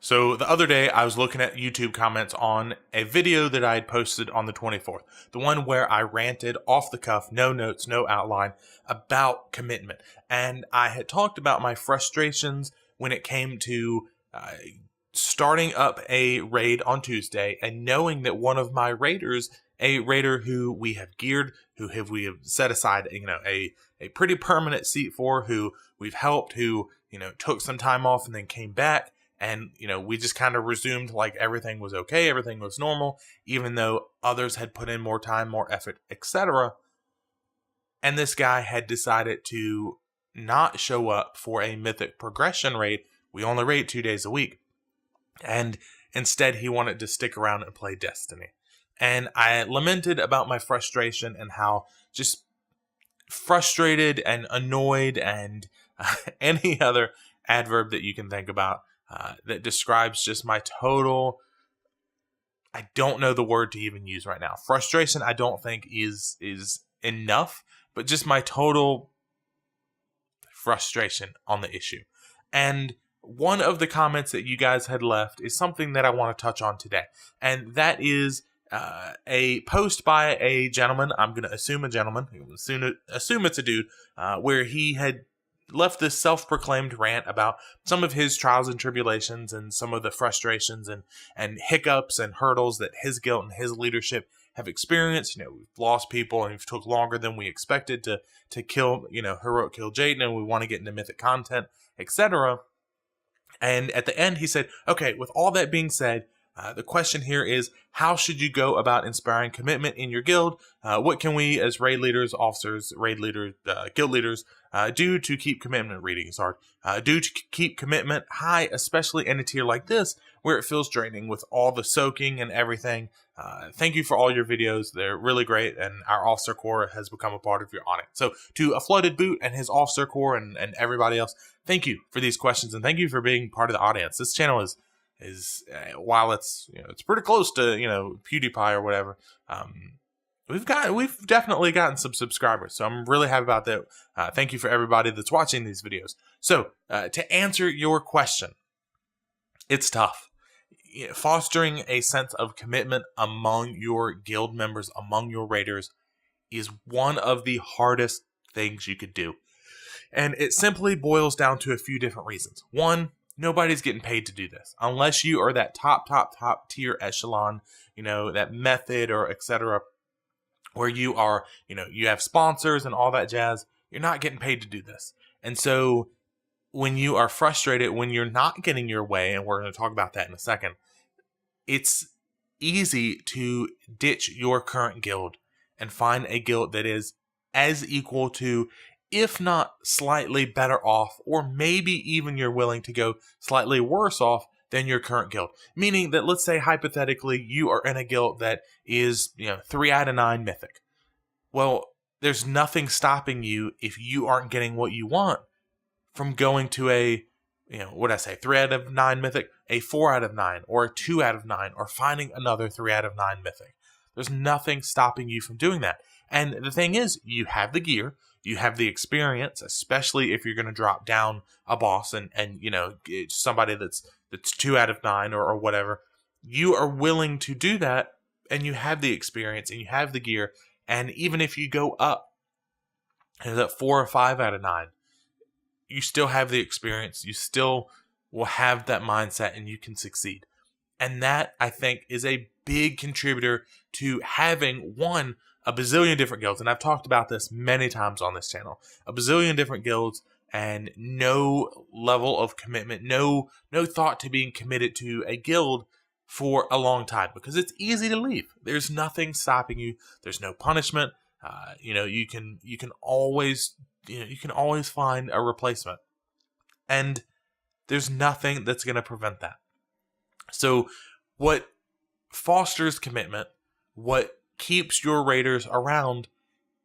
So the other day, I was looking at YouTube comments on a video that I had posted on the 24th. The one where I ranted off the cuff, no notes, no outline, about commitment. And I had talked about my frustrations when it came to starting up a raid on Tuesday and knowing that one of my raiders, a raider who we have geared, we have set aside, a pretty permanent seat for, who we've helped, who, took some time off and then came back. And, we just kind of resumed like everything was okay, everything was normal, even though others had put in more time, more effort, etc. And this guy had decided to not show up for a Mythic progression raid. We only raid 2 days a week. And instead, he wanted to stick around and play Destiny. And I lamented about my frustration and how just frustrated and annoyed and any other adverb that you can think about that describes just my total, I don't know the word to even use right now. Frustration, I don't think is enough, but just my total frustration on the issue. And one of the comments that you guys had left is something that I want to touch on today. And that is a post by a gentleman. I'm going to assume a gentleman. Assume it's a dude, where he had left this self-proclaimed rant about some of his trials and tribulations and some of the frustrations and hiccups and hurdles that his guild and his leadership have experienced. We've lost people and it took longer than we expected to kill, heroic kill Jaden, and we want to get into mythic content, etc. And at the end, he said, okay, with all that being said, the question here is, how should you go about inspiring commitment in your guild? What can we as raid leaders, officers, raid leaders, guild leaders do to keep commitment readings hard? Do to keep commitment high, especially in a tier like this, where it feels draining with all the soaking and everything. Thank you for all your videos. They're really great, and our officer corps has become a part of your Onyx. So to A Flooded Boot and his officer corps and everybody else, thank you for these questions, and thank you for being part of the audience. This channel is while it's it's pretty close to PewDiePie or whatever, we've definitely gotten some subscribers, so I'm really happy about that. Thank you for everybody that's watching these videos. So to answer your question, it's tough. Fostering a sense of commitment among your guild members, among your raiders, is one of the hardest things you could do, and it simply boils down to a few different reasons. One, nobody's getting paid to do this unless you are that top tier echelon, that method or etc., where you are, you have sponsors and all that jazz. You're not getting paid to do this. And so when you are frustrated, when you're not getting your way, and we're going to talk about that in a second, it's easy to ditch your current guild and find a guild that is as equal to, if not slightly better off, or maybe even you're willing to go slightly worse off than your current guild. Meaning that, let's say hypothetically, you are in a guild that is 3 out of 9 mythic. Well, there's nothing stopping you, if you aren't getting what you want, from going to a 3 out of 9 mythic, a 4 out of 9, or a 2 out of 9, or finding another 3 out of 9 mythic. There's nothing stopping you from doing that. And the thing is, you have the gear, you have the experience, especially if you're going to drop down a boss and somebody that's 2 out of 9 or whatever. You are willing to do that, and you have the experience and you have the gear. And even if you go up that 4 or 5 out of 9, you still have the experience. You still will have that mindset, and you can succeed. And that, I think, is a big contributor to having a bazillion different guilds, and I've talked about this many times on this channel, a bazillion different guilds, and no level of commitment, no thought to being committed to a guild for a long time, because it's easy to leave. There's nothing stopping you. There's no punishment. You can always find a replacement, and there's nothing that's going to prevent that. So what fosters commitment, what keeps your raiders around,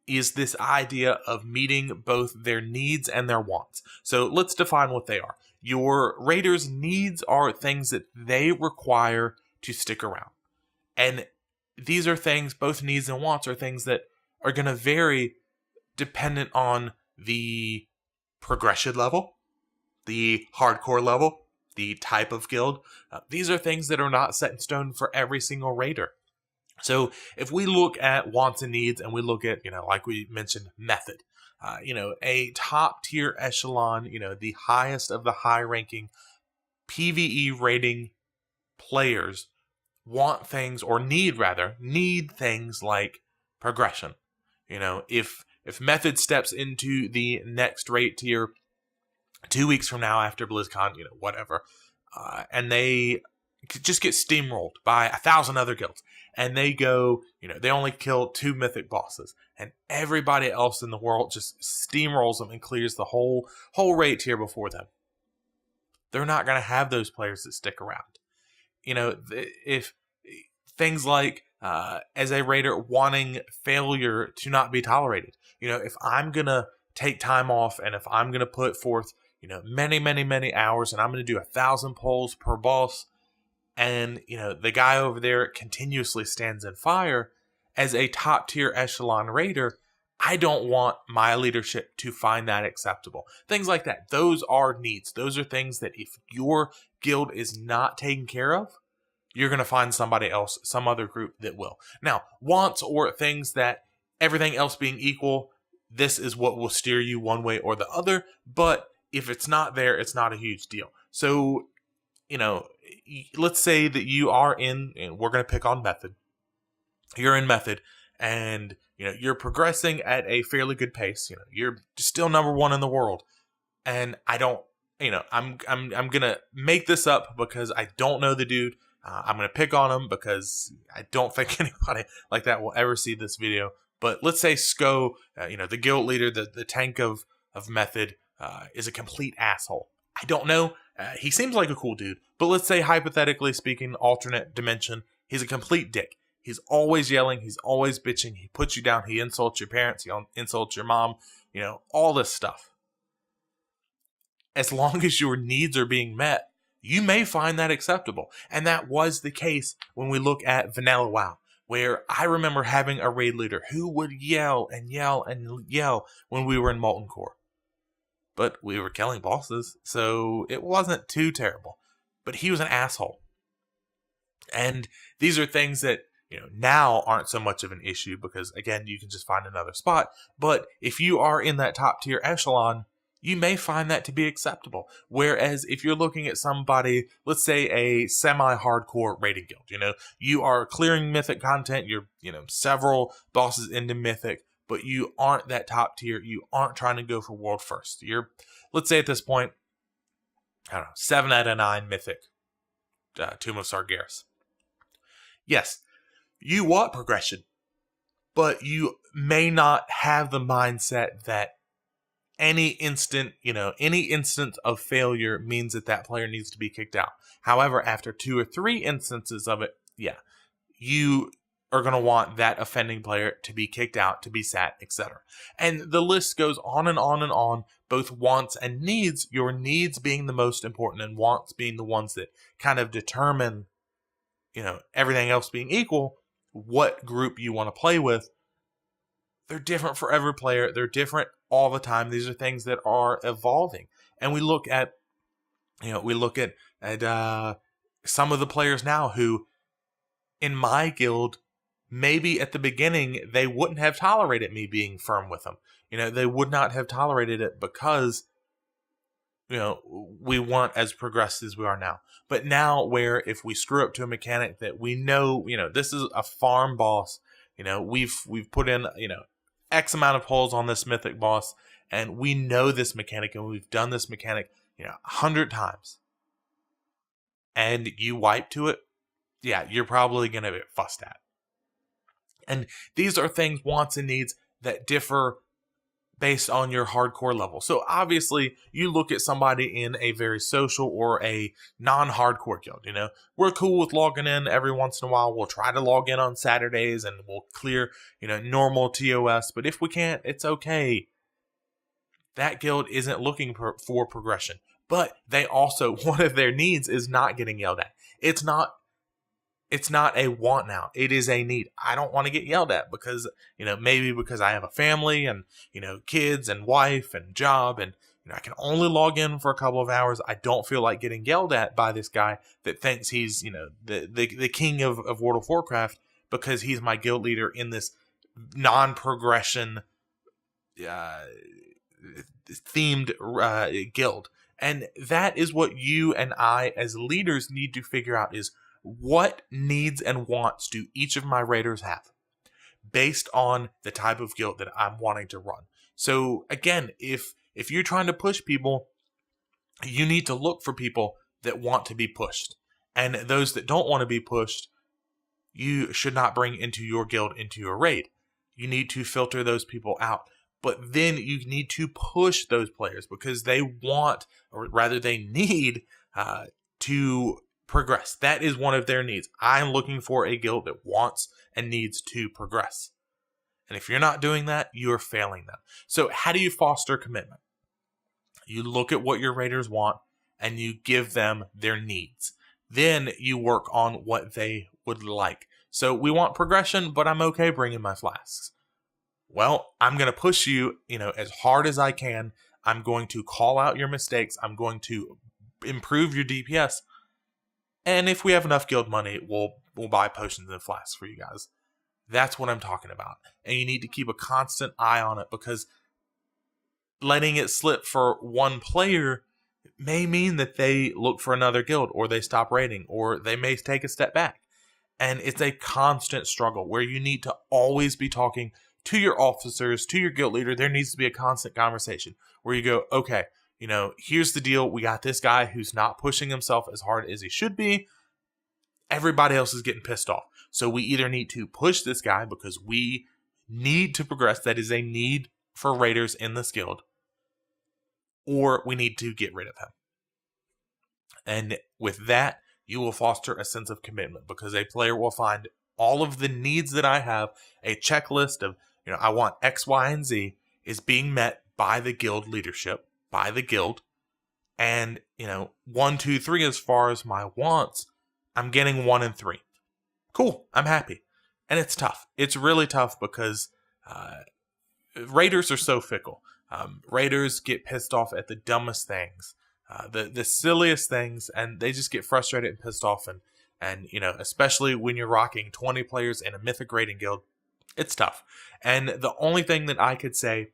is this idea of meeting both their needs and their wants. So let's define what they are. Your raiders' needs are things that they require to stick around. And these are things, both needs and wants, are things that are going to vary dependent on the progression level, the hardcore level, the type of guild. These are things that are not set in stone for every single raider. So if we look at wants and needs, and we look at, like we mentioned, method, a top tier echelon, the highest of the high ranking PvE rating players want things, or need things like progression. If method steps into the next rate tier 2 weeks from now after BlizzCon, whatever, and they just get steamrolled by 1,000 other guilds, and they go, they only kill 2 mythic bosses, and everybody else in the world just steamrolls them and clears the whole rate tier before them. They're not going to have those players that stick around. If things like, as a raider, wanting failure to not be tolerated. If I'm going to take time off, and if I'm going to put forth, many hours, and I'm going to do 1,000 pulls per boss, and, the guy over there continuously stands in fire, as a top tier echelon raider, I don't want my leadership to find that acceptable. Things like that. Those are needs. Those are things that if your guild is not taken care of, you're going to find somebody else, some other group that will. Now, wants, or things that, everything else being equal, this is what will steer you one way or the other. But if it's not there, it's not a huge deal. So, let's say that you are in, and we're going to pick on method. You're in method, and you're progressing at a fairly good pace. You're still number 1 in the world, and I don't, I'm gonna make this up because I don't know the dude. I'm gonna pick on him because I don't think anybody like that will ever see this video. But let's say Sko, the guild leader, the tank of method, is a complete asshole. I don't know. He seems like a cool dude, but let's say, hypothetically speaking, alternate dimension, he's a complete dick. He's always yelling. He's always bitching. He puts you down. He insults your parents. He insults your mom. All this stuff. As long as your needs are being met, you may find that acceptable. And that was the case when we look at Vanilla WoW, where I remember having a raid leader who would yell and yell and yell when we were in Molten Core. But we were killing bosses, so it wasn't too terrible. But he was an asshole. And these are things that, now aren't so much of an issue because, again, you can just find another spot. But if you are in that top tier echelon, you may find that to be acceptable. Whereas if you're looking at somebody, let's say a semi-hardcore raiding guild, you are clearing mythic content, you're, several bosses into mythic, but you aren't that top tier. You aren't trying to go for world first. You're, let's say at this point, I don't know, 7 out of 9 mythic Tomb of Sargeras. Yes, you want progression, but you may not have the mindset that any instance of failure means that player needs to be kicked out. However, after 2 or 3 instances of it, you are going to want that offending player to be kicked out, to be sat, etc. And the list goes on and on and on, both wants and needs, your needs being the most important and wants being the ones that kind of determine, everything else being equal, what group you want to play with. They're different for every player. They're different all the time. These are things that are evolving. And we look at, some of the players now who, in my guild, maybe at the beginning, they wouldn't have tolerated me being firm with them. They would not have tolerated it because, we weren't as progressed as we are now. But now, where if we screw up to a mechanic that we know, this is a farm boss, we've put in, X amount of pulls on this mythic boss, and we know this mechanic, and we've done this mechanic, 100 times. And you wipe to it, you're probably going to get fussed at. And these are things, wants and needs, that differ based on your hardcore level. So obviously, you look at somebody in a very social or a non-hardcore guild, we're cool with logging in every once in a while. We'll try to log in on Saturdays and we'll clear, normal TOS. But if we can't, it's okay. That guild isn't looking for progression. But they also, one of their needs is not getting yelled at. It's not a want now. It is a need. I don't want to get yelled at because, maybe because I have a family and, kids and wife and job. And I can only log in for a couple of hours. I don't feel like getting yelled at by this guy that thinks he's, the king of World of Warcraft because he's my guild leader in this non-progression themed guild. And that is what you and I as leaders need to figure out, is what needs and wants do each of my raiders have based on the type of guild that I'm wanting to run. So again, if you're trying to push people, you need to look for people that want to be pushed. And those that don't want to be pushed, you should not bring into your guild, into your raid. You need to filter those people out. But then you need to push those players because they want, or rather they need, to progress. That is one of their needs. I'm looking for a guild that wants and needs to progress. And if you're not doing that, you're failing them. So how do you foster commitment? You look at what your raiders want and you give them their needs. Then you work on what they would like. So we want progression, but I'm okay bringing my flasks. Well, I'm going to push you, as hard as I can. I'm going to call out your mistakes. I'm going to improve your DPS. And if we have enough guild money, we'll buy potions and flasks for you guys. That's what I'm talking about. And you need to keep a constant eye on it, because letting it slip for one player may mean that they look for another guild, or they stop raiding, or they may take a step back. And it's a constant struggle where you need to always be talking to your officers, to your guild leader. There needs to be a constant conversation where you go, okay, here's the deal. We got this guy who's not pushing himself as hard as he should be. Everybody else is getting pissed off. So we either need to push this guy because we need to progress. That is a need for raiders in this guild. Or we need to get rid of him. And with that, you will foster a sense of commitment, because a player will find all of the needs that I have, a checklist of, I want X, Y, and Z, is being met by the guild leadership, by the guild. And, 1, 2, 3, as far as my wants, I'm getting 1 and 3. Cool, I'm happy. And it's tough. It's really tough because raiders are so fickle. Raiders get pissed off at the dumbest things, the silliest things, and they just get frustrated and pissed off. And especially when you're rocking 20 players in a mythic raiding guild, it's tough. And the only thing that I could say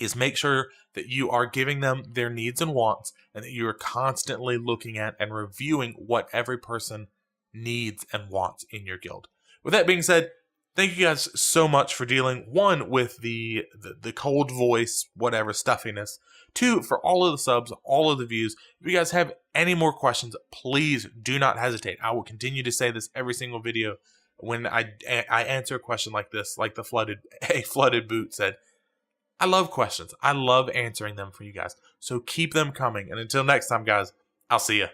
is make sure that you are giving them their needs and wants, and that you are constantly looking at and reviewing what every person needs and wants in your guild. With that being said, thank you guys so much for dealing, 1, with the cold voice, whatever, stuffiness. 2, for all of the subs, all of the views. If you guys have any more questions, please do not hesitate. I will continue to say this every single video when I answer a question like this, like a flooded boot said. I love questions. I love answering them for you guys. So keep them coming. And until next time, guys, I'll see you.